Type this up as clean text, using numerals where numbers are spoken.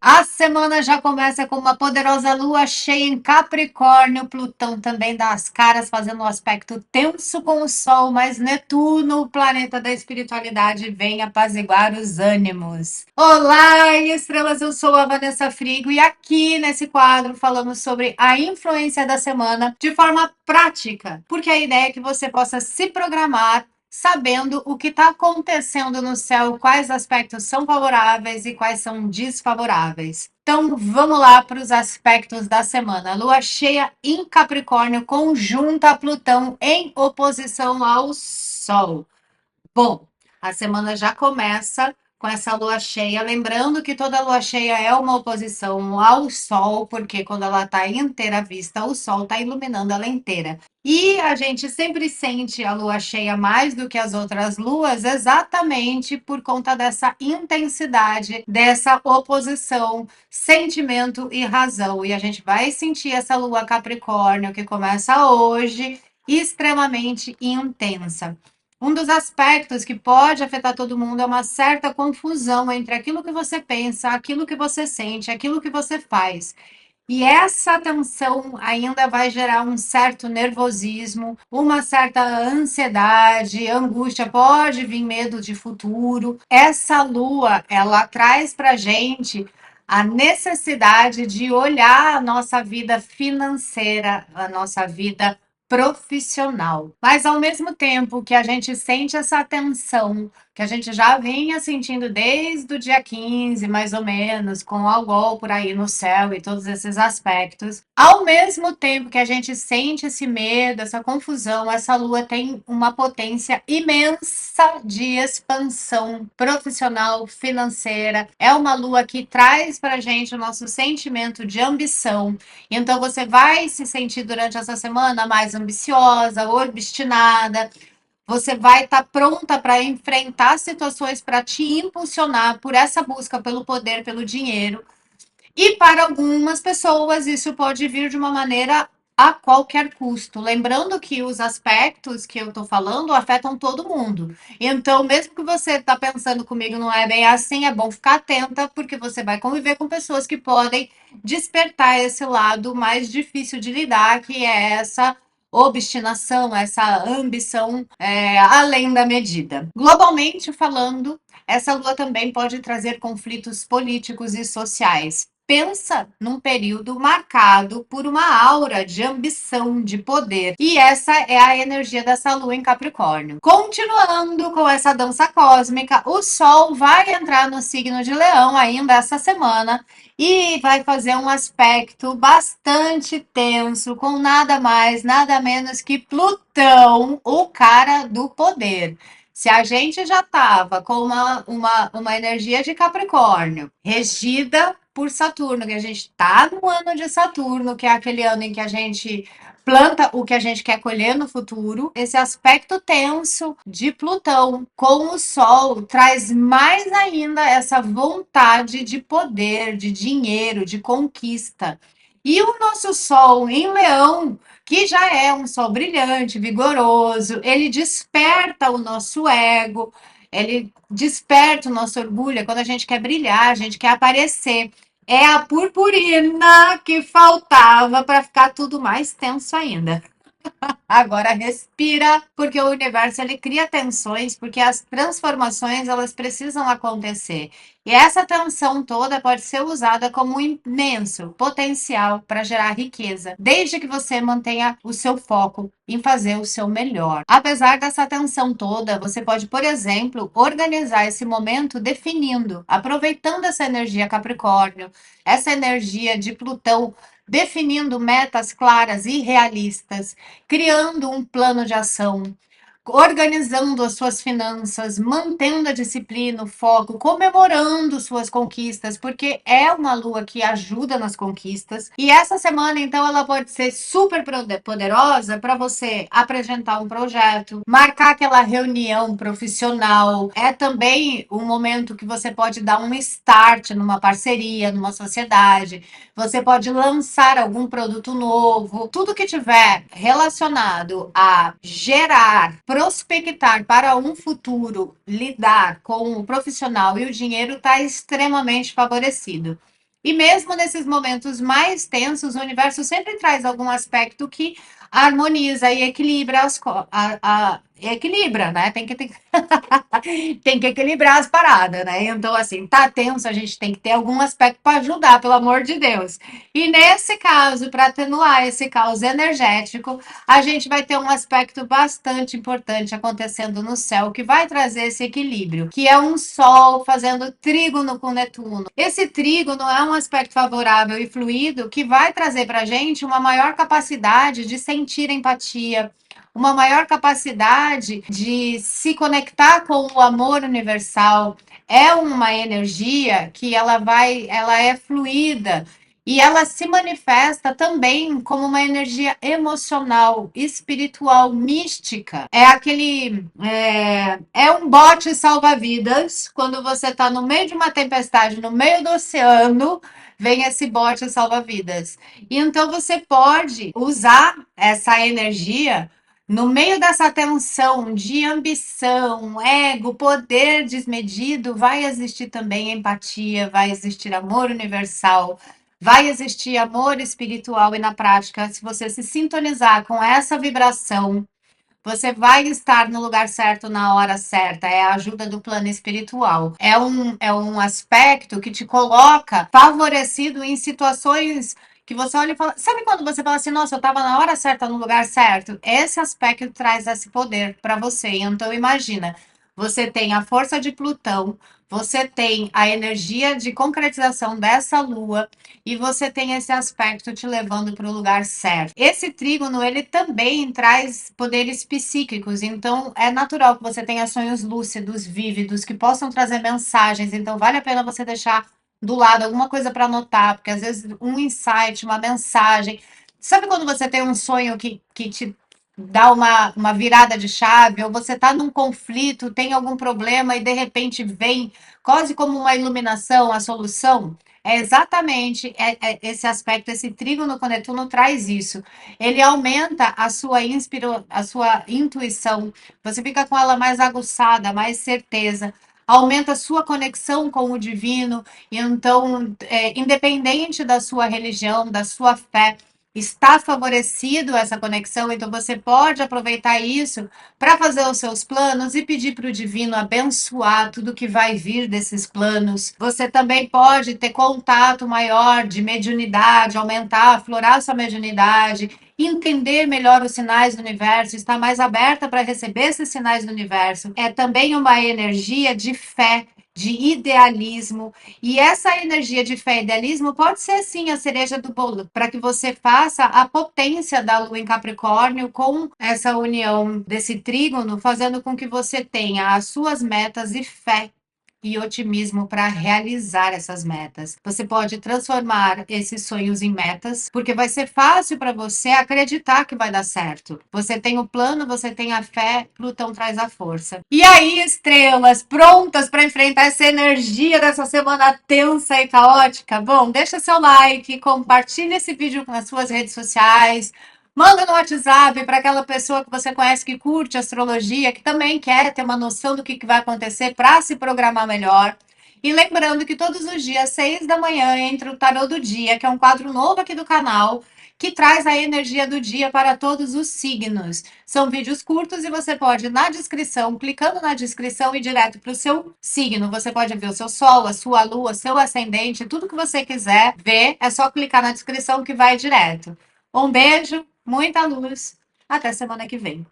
A semana já começa com uma poderosa lua cheia em Capricórnio. Plutão também dá as caras, fazendo um aspecto tenso com o Sol, mas Netuno, o planeta da espiritualidade, vem apaziguar os ânimos. Olá, estrelas! Eu sou a Vanessa Frigo e aqui nesse quadro falamos sobre a influência da semana de forma prática, porque a ideia é que você possa se programar sabendo o que está acontecendo no céu, quais aspectos são favoráveis e quais são desfavoráveis. Então, vamos lá para os aspectos da semana. Lua cheia em Capricórnio, conjunta a Plutão em oposição ao Sol. Bom, a semana já começa com essa lua cheia. Lembrando que toda lua cheia é uma oposição ao Sol, porque quando ela está inteira à vista, o Sol está iluminando ela inteira. E a gente sempre sente a lua cheia mais do que as outras luas, exatamente por conta dessa intensidade, dessa oposição, sentimento e razão. E a gente vai sentir essa lua Capricórnio que começa hoje, extremamente intensa. Um dos aspectos que pode afetar todo mundo é uma certa confusão entre aquilo que você pensa, aquilo que você sente, aquilo que você faz. E essa tensão ainda vai gerar um certo nervosismo, uma certa ansiedade, angústia, pode vir medo de futuro. Essa lua, ela traz para gente a necessidade de olhar a nossa vida financeira, a nossa vida profissional. Mas ao mesmo tempo que a gente sente essa tensão, que a gente já vinha sentindo desde o dia 15, mais ou menos, com o Algol por aí no céu e todos esses aspectos. Ao mesmo tempo que a gente sente esse medo, essa confusão, essa lua tem uma potência imensa de expansão profissional, financeira. É uma lua que traz para a gente o nosso sentimento de ambição. Então você vai se sentir durante essa semana mais ambiciosa, obstinada, você vai estar pronta para enfrentar situações para te impulsionar por essa busca pelo poder, pelo dinheiro. E para algumas pessoas isso pode vir de uma maneira a qualquer custo. Lembrando que os aspectos que eu estou falando afetam todo mundo. Então, mesmo que você está pensando comigo não é bem assim, é bom ficar atenta, porque você vai conviver com pessoas que podem despertar esse lado mais difícil de lidar, que é essa obstinação, essa ambição além da medida. Globalmente falando, essa lua também pode trazer conflitos políticos e sociais. Pensa num período marcado por uma aura de ambição, de poder. E essa é a energia dessa lua em Capricórnio. Continuando com essa dança cósmica, o Sol vai entrar no signo de Leão ainda essa semana e vai fazer um aspecto bastante tenso com nada mais, nada menos que Plutão, o cara do poder. Se a gente já estava com uma energia de Capricórnio, regida por Saturno, que a gente está no ano de Saturno, que é aquele ano em que a gente planta o que a gente quer colher no futuro, esse aspecto tenso de Plutão com o Sol traz mais ainda essa vontade de poder, de dinheiro, de conquista. E o nosso Sol em Leão, que já é um sol brilhante, vigoroso, ele desperta o nosso ego, ele desperta o nosso orgulho. É quando a gente quer brilhar, a gente quer aparecer. É a purpurina que faltava para ficar tudo mais tenso ainda. Agora respira, porque o universo ele cria tensões, porque as transformações elas precisam acontecer. E essa tensão toda pode ser usada como um imenso potencial para gerar riqueza, desde que você mantenha o seu foco em fazer o seu melhor. Apesar dessa tensão toda, você pode, por exemplo, organizar esse momento definindo, aproveitando essa energia Capricórnio, essa energia de Plutão, definindo metas claras e realistas, criando um plano de ação, organizando as suas finanças, mantendo a disciplina, o foco, comemorando suas conquistas, porque é uma lua que ajuda nas conquistas. E essa semana, então, ela pode ser super poderosa para você apresentar um projeto, marcar aquela reunião profissional. É também um momento que você pode dar um start numa parceria, numa sociedade. Você pode lançar algum produto novo. Tudo que tiver relacionado a gerar, prospectar para um futuro, lidar com o profissional e o dinheiro está extremamente favorecido. E mesmo nesses momentos mais tensos, o universo sempre traz algum aspecto que harmoniza e equilibra equilibra, né? Tem que equilibrar as paradas, né? Então, assim, tá tenso, a gente tem que ter algum aspecto para ajudar, pelo amor de Deus. E nesse caso, para atenuar esse caos energético, a gente vai ter um aspecto bastante importante acontecendo no céu que vai trazer esse equilíbrio, que é um Sol fazendo trígono com Netuno. Esse trígono é um aspecto favorável e fluido que vai trazer para a gente uma maior capacidade de sentir empatia, uma maior capacidade de se conectar com o amor universal. É uma energia que ela é fluida e ela se manifesta também como uma energia emocional, espiritual, mística. É um bote salva-vidas. Quando você está no meio de uma tempestade, no meio do oceano, vem esse bote salva-vidas. E então você pode usar essa energia no meio dessa tensão de ambição, ego, poder desmedido, vai existir também empatia, vai existir amor universal, vai existir amor espiritual e na prática, se você se sintonizar com essa vibração, você vai estar no lugar certo na hora certa. É a ajuda do plano espiritual. É um aspecto que te coloca favorecido em situações que você olha e fala. Sabe quando você fala assim, nossa, eu estava na hora certa, no lugar certo? Esse aspecto traz esse poder para você. Então, imagina. Você tem a força de Plutão, você tem a energia de concretização dessa lua, e você tem esse aspecto te levando para o lugar certo. Esse trígono, ele também traz poderes psíquicos, então é natural que você tenha sonhos lúcidos, vívidos, que possam trazer mensagens, então vale a pena você deixar do lado alguma coisa para anotar, porque às vezes um insight, uma mensagem. Sabe quando você tem um sonho que te dá uma virada de chave, ou você está num conflito, tem algum problema e de repente vem quase como uma iluminação, a solução? É exatamente esse aspecto, esse trígono com Netuno traz isso. Ele aumenta a sua intuição, você fica com ela mais aguçada, mais certeza, aumenta a sua conexão com o divino, e então, independente da sua religião, da sua fé, está favorecido essa conexão, então você pode aproveitar isso para fazer os seus planos e pedir para o divino abençoar tudo que vai vir desses planos. Você também pode ter contato maior de mediunidade, aumentar, aflorar sua mediunidade, entender melhor os sinais do universo, estar mais aberta para receber esses sinais do universo. É também uma energia de fé, de idealismo, e essa energia de fé e idealismo pode ser sim a cereja do bolo, para que você faça a potência da lua em Capricórnio com essa união desse trígono, fazendo com que você tenha as suas metas e fé e otimismo para realizar essas metas. Você pode transformar esses sonhos em metas, porque vai ser fácil para você acreditar que vai dar certo. Você tem o plano, você tem a fé, Plutão traz a força. E aí, estrelas, prontas para enfrentar essa energia dessa semana tensa e caótica? Bom, deixa seu like, compartilha esse vídeo nas suas redes sociais. Manda no WhatsApp para aquela pessoa que você conhece que curte astrologia, que também quer ter uma noção do que vai acontecer para se programar melhor. E lembrando que todos os dias, 6 da manhã, entra o Tarô do Dia, que é um quadro novo aqui do canal, que traz a energia do dia para todos os signos. São vídeos curtos e você pode, na descrição, clicando na descrição, ir direto para o seu signo. Você pode ver o seu Sol, a sua Lua, seu ascendente, tudo que você quiser ver, é só clicar na descrição que vai direto. Um beijo, muita luz. Até semana que vem.